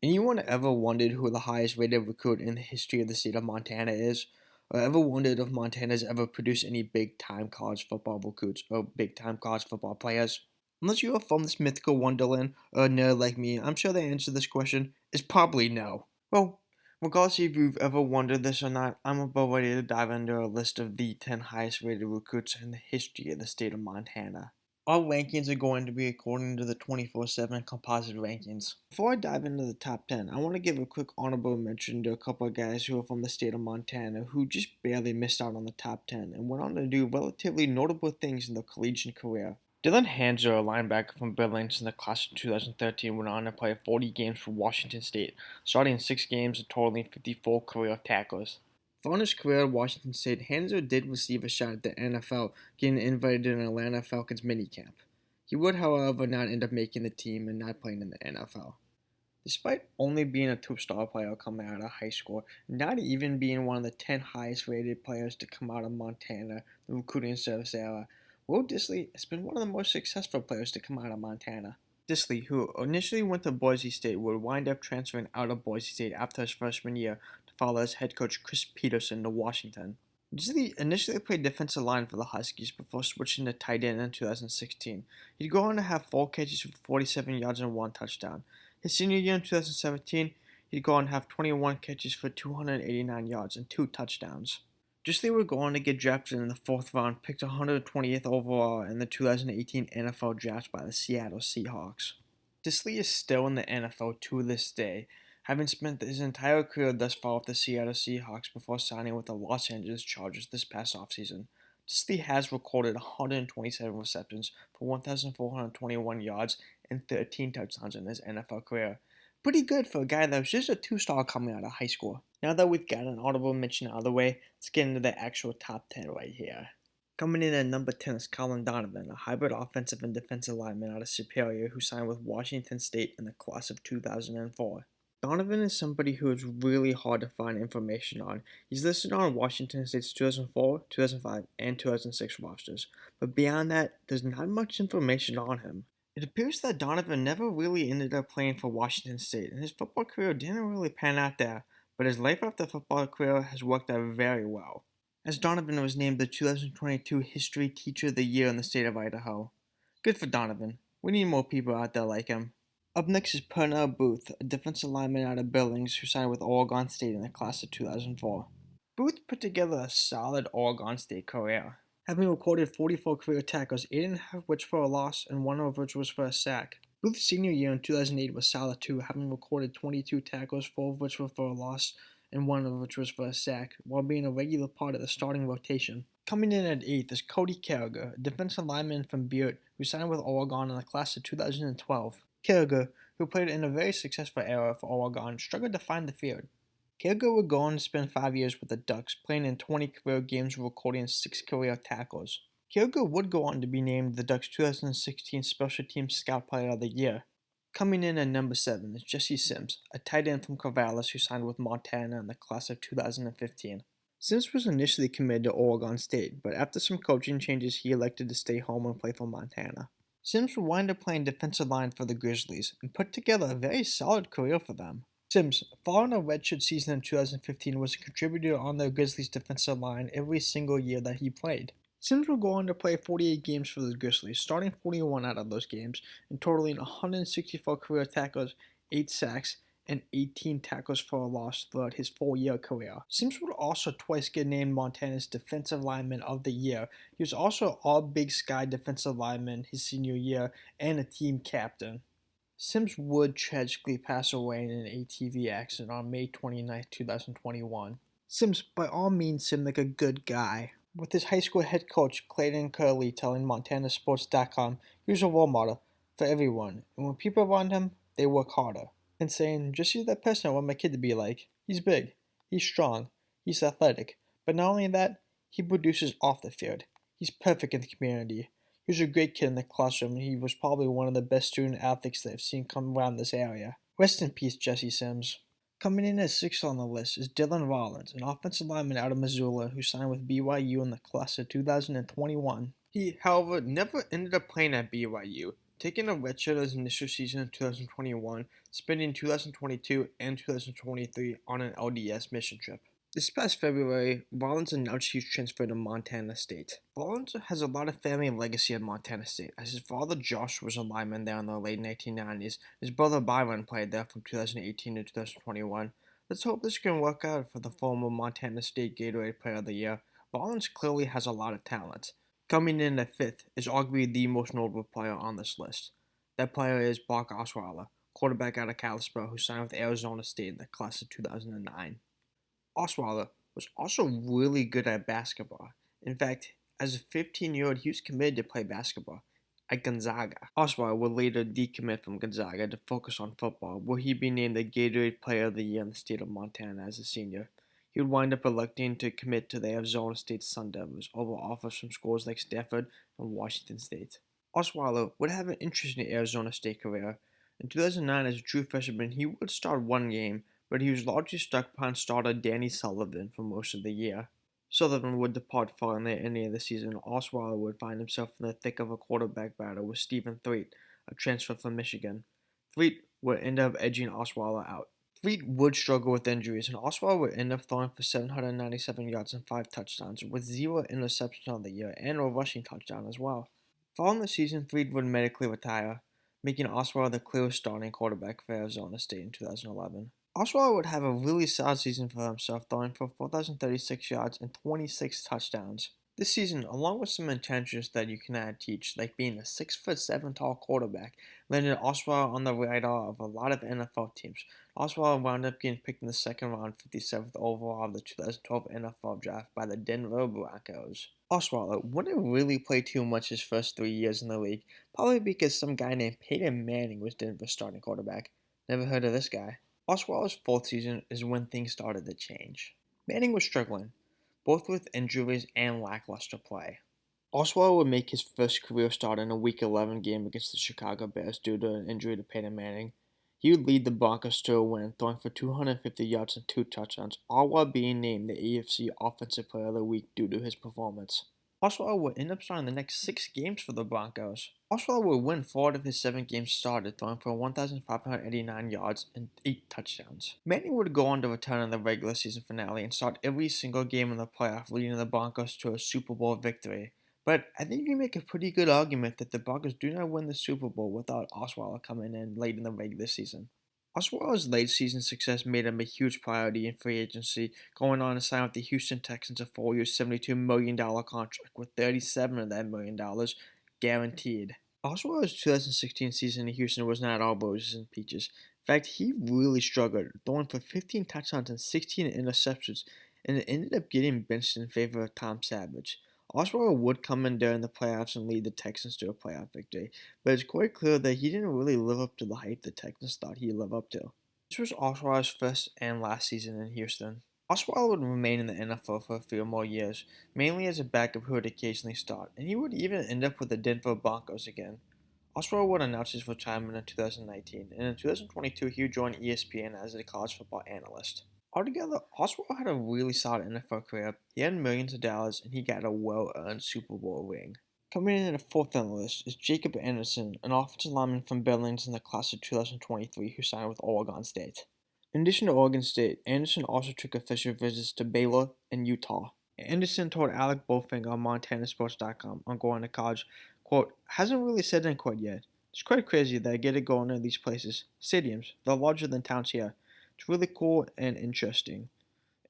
Anyone ever wondered who the highest rated recruit in the history of the state of Montana is? Or ever wondered if Montana's ever produced any big time college football recruits or big time college football players? Unless you are from this mythical wonderland or a nerd like me, I'm sure the answer to this question is probably no. Well, regardless if you've ever wondered this or not, I'm about ready to dive into a list of the 10 highest rated recruits in the history of the state of Montana. Our rankings are going to be according to the 24/7 composite rankings. Before I dive into the top 10, I want to give a quick honorable mention to a couple of guys who are from the state of Montana who just barely missed out on the top 10 and went on to do relatively notable things in their collegiate career. Dylan Hanser, a linebacker from Billings in the class of 2013, went on to play 40 games for Washington State, starting 6 games and totaling 54 career tackles. Throughout his career at Washington State, Hanser did receive a shot at the NFL, getting invited to an Atlanta Falcons minicamp. He would, however, not end up making the team and not playing in the NFL. Despite only being a two-star player coming out of high school, not even being one of the 10 highest rated players to come out of Montana, the recruiting service era, Will Dissly has been one of the most successful players to come out of Montana. Dissly, who initially went to Boise State, would wind up transferring out of Boise State after his freshman year to follow his head coach Chris Peterson to Washington. Dissly initially played defensive line for the Huskies before switching to tight end in 2016. He'd go on to have 4 catches for 47 yards and 1 touchdown. His senior year in 2017, he'd go on to have 21 catches for 289 yards and 2 touchdowns. Dissly would go on to get drafted in the 4th round, picked 120th overall in the 2018 NFL Draft by the Seattle Seahawks. Dissly is still in the NFL to this day, having spent his entire career thus far with the Seattle Seahawks before signing with the Los Angeles Chargers this past offseason. Dissly has recorded 127 receptions for 1,421 yards and 13 touchdowns in his NFL career. Pretty good for a guy that was just a 2-star coming out of high school. Now that we've got an audible mention out of the way, let's get into the actual top 10 right here. Coming in at number 10 is Colin Donovan, a hybrid offensive and defensive lineman out of Superior who signed with Washington State in the class of 2004. Donovan is somebody who is really hard to find information on. He's listed on Washington State's 2004, 2005, and 2006 rosters, but beyond that, there's not much information on him. It appears that Donovan never really ended up playing for Washington State, and his football career didn't really pan out there, but his life after football career has worked out very well, as Donovan was named the 2022 History Teacher of the Year in the state of Idaho. Good for Donovan. We need more people out there like him. Up next is Pernell Booth, a defensive lineman out of Billings who signed with Oregon State in the class of 2004. Booth put together a solid Oregon State career, having recorded 44 career tackles, 8.5 of which for a loss and 1 of which was for a sack. Booth's senior year in 2008 was solid too, having recorded 22 tackles, 4 of which were for a loss and 1 of which was for a sack, while being a regular part of the starting rotation. Coming in at 8th is Cody Carriger, a defensive lineman from Beard who signed with Oregon in the class of 2012. Carriger, who played in a very successful era for Oregon, struggled to find the field. Carriger would go on to spend 5 years with the Ducks, playing in 20 career games and recording 6 career tackles. Carriger would go on to be named the Ducks' 2016 Special Teams Scout Player of the Year. Coming in at number 7 is Jesse Sims, a tight end from Corvallis who signed with Montana in the class of 2015. Sims was initially committed to Oregon State, but after some coaching changes he elected to stay home and play for Montana. Sims would wind up playing defensive line for the Grizzlies and put together a very solid career for them. Sims, following a redshirt season in 2015, was a contributor on the Grizzlies defensive line every single year that he played. Sims would go on to play 48 games for the Grizzlies, starting 41 out of those games, and totaling 164 career tackles, 8 sacks, and 18 tackles for a loss throughout his 4-year career. Sims would also twice get named Montana's Defensive Lineman of the Year. He was also All-Big Sky Defensive Lineman his senior year and a team captain. Sims would tragically pass away in an ATV accident on May 29, 2021. Sims by all means seemed like a good guy, with his high school head coach Clayton Curley telling MontanaSports.com he was a role model for everyone, and when people around him, they work harder. And saying, just use that person I want my kid to be like. He's big, he's strong, he's athletic, but not only that, he produces off the field. He's perfect in the community. He was a great kid in the classroom, and he was probably one of the best student athletes that I've seen come around this area. Rest in peace, Jesse Sims. Coming in at 6th on the list is Dylan Rollins, an offensive lineman out of Missoula who signed with BYU in the class of 2021. He, however, never ended up playing at BYU, taking a redshirt his initial season in 2021, spending 2022 and 2023 on an LDS mission trip. This past February, Rollins announced he was transferred to Montana State. Rollins has a lot of family and legacy at Montana State, as his father Josh was a lineman there in the late 1990s. His brother Byron played there from 2018 to 2021. Let's hope this can work out for the former Montana State Gatorade Player of the Year. Rollins clearly has a lot of talent. Coming in at fifth is arguably the most notable player on this list. That player is Brock Osweiler, quarterback out of Kalispell who signed with Arizona State in the class of 2009. Osweiler was also really good at basketball. In fact, as a 15-year-old, he was committed to play basketball at Gonzaga. Osweiler would later decommit from Gonzaga to focus on football, where he'd be named the Gatorade Player of the Year in the state of Montana as a senior. He would wind up electing to commit to the Arizona State Sun Devils over offers from schools like Stanford and Washington State. Osweiler would have an interesting Arizona State career. In 2009, as a true freshman, he would start one game, but he was largely stuck behind starter Danny Sullivan for most of the year. Sullivan would depart following the ending of the season. Osweiler would find himself in the thick of a quarterback battle with Stephen Threet, a transfer from Michigan. Threet would end up edging Osweiler out. Threet would struggle with injuries, and Osweiler would end up throwing for 797 yards and 5 touchdowns, with 0 interceptions on the year and a rushing touchdown as well. Following the season, Threet would medically retire, making Osweiler the clearest starting quarterback for Arizona State in 2011. Osweiler would have a really solid season for himself, throwing for 4,036 yards and 26 touchdowns. This season, along with some intentions that you cannot teach, like being a 6'7" tall quarterback, landed Osweiler on the radar of a lot of NFL teams. Osweiler wound up getting picked in the second round, 57th overall of the 2012 NFL Draft by the Denver Broncos. Osweiler wouldn't really play too much his first 3 years in the league, probably because some guy named Peyton Manning was Denver's starting quarterback. Never heard of this guy. Osweiler's fourth season is when things started to change. Manning was struggling, both with injuries and lackluster play. Osweiler would make his first career start in a Week 11 game against the Chicago Bears due to an injury to Peyton Manning. He would lead the Broncos to a win, throwing for 250 yards and 2 touchdowns, all while being named the AFC Offensive Player of the Week due to his performance. Osweiler would end up starting the next 6 games for the Broncos. Osweiler would win 4 out of his 7 games started, throwing for 1,589 yards and 8 touchdowns. Manning would go on to return in the regular season finale and start every single game in the playoff, leading the Broncos to a Super Bowl victory. But I think you can make a pretty good argument that the Broncos do not win the Super Bowl without Osweiler coming in late in the regular season. Osweiler's late season success made him a huge priority in free agency, going on to sign with the Houston Texans a 4-year, $72 million contract, with $37 of that $1 million guaranteed. Osweiler's 2016 season in Houston was not all roses and peaches. In fact, he really struggled, throwing for 15 touchdowns and 16 interceptions, and it ended up getting benched in favor of Tom Savage. Osweiler would come in during the playoffs and lead the Texans to a playoff victory, but it's quite clear that he didn't really live up to the hype the Texans thought he'd live up to. This was Osweiler's first and last season in Houston. Osweiler would remain in the NFL for a few more years, mainly as a backup who would occasionally start, and he would even end up with the Denver Broncos again. Osweiler would announce his retirement in 2019, and in 2022 he would join ESPN as a college football analyst. Altogether, Osweiler had a really solid NFL career. He had millions of dollars, and he got a well-earned Super Bowl ring. Coming in at fourth on the list is Jacob Anderson, an offensive lineman from Billings in the class of 2023 who signed with Oregon State. In addition to Oregon State, Anderson also took official visits to Baylor and Utah. Anderson told Alec Bowfinger on MontanaSports.com on going to college, quote, hasn't really set in quite yet. It's quite crazy that I get to go into these places, stadiums, they're larger than towns here. It's really cool and interesting,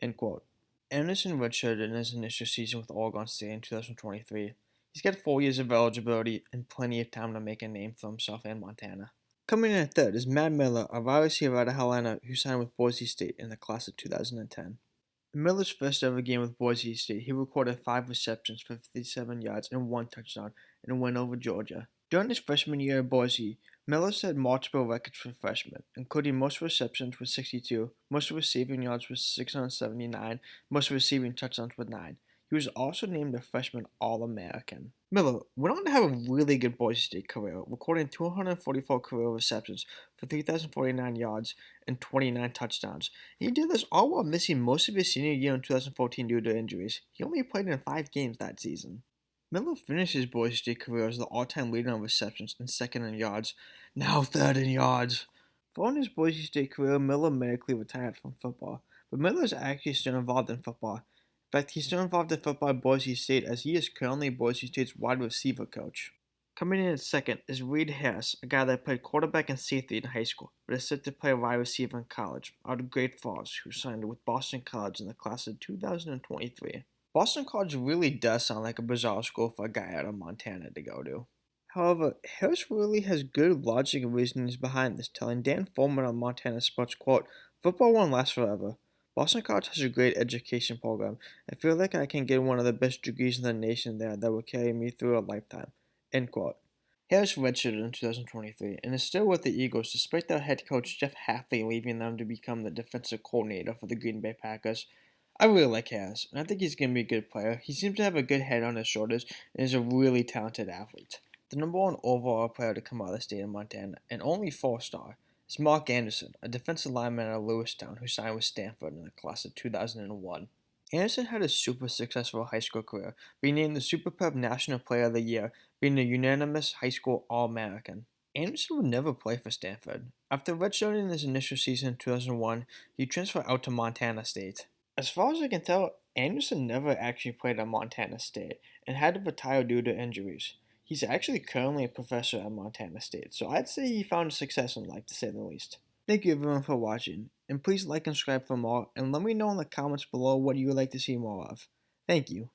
end quote. Anderson redshirted in his initial season with Oregon State in 2023. He's got 4 years of eligibility and plenty of time to make a name for himself in Montana. Coming in at third is Matt Miller, a wide receiver out of Helena who signed with Boise State in the class of 2010. In Miller's first ever game with Boise State, he recorded 5 receptions for 57 yards and 1 touchdown in a win over Georgia. During his freshman year at Boise, Miller set multiple records for freshmen, including most receptions with 62, most receiving yards with 679, most receiving touchdowns with 9. He was also named a freshman All-American. Miller went on to have a really good Boise State career, recording 244 career receptions for 3,049 yards and 29 touchdowns. He did this all while missing most of his senior year in 2014 due to injuries. He only played in 5 games that season. Miller finished his Boise State career as the all-time leader in receptions and second in yards, now third in yards. Following his Boise State career, Miller medically retired from football, but Miller is actually still involved in football. In fact, he's still involved in football at Boise State as he is currently Boise State's wide receiver coach. Coming in at second is Reed Harris, a guy that played quarterback and safety in high school, but is set to play wide receiver in college, out of Great Falls, who signed with Boston College in the class of 2023. Boston College really does sound like a bizarre school for a guy out of Montana to go to. However, Harris really has good logic and reasonings behind this, telling Dan Foreman on Montana Sports, quote, "Football won't last forever. Boston College has a great education program. I feel like I can get one of the best degrees in the nation there that will carry me through a lifetime." End quote. Harris redshirted in 2023 and is still with the Eagles despite their head coach Jeff Hafley leaving them to become the defensive coordinator for the Green Bay Packers. I really like Harris, and I think he's going to be a good player. He seems to have a good head on his shoulders and is a really talented athlete. The number one overall player to come out of the state of Montana, and only 4-star, is Mark Anderson, a defensive lineman out of Lewistown who signed with Stanford in the class of 2001. Anderson had a super successful high school career, being named the Super Prep National Player of the Year, being a unanimous high school All-American. Anderson would never play for Stanford. After redshirting his initial season in 2001, he transferred out to Montana State. As far as I can tell, Anderson never actually played at Montana State and had to retire due to injuries. He's actually currently a professor at Montana State, so I'd say he found success in life to say the least. Thank you everyone for watching, and please like and subscribe for more, and let me know in the comments below what you would like to see more of. Thank you.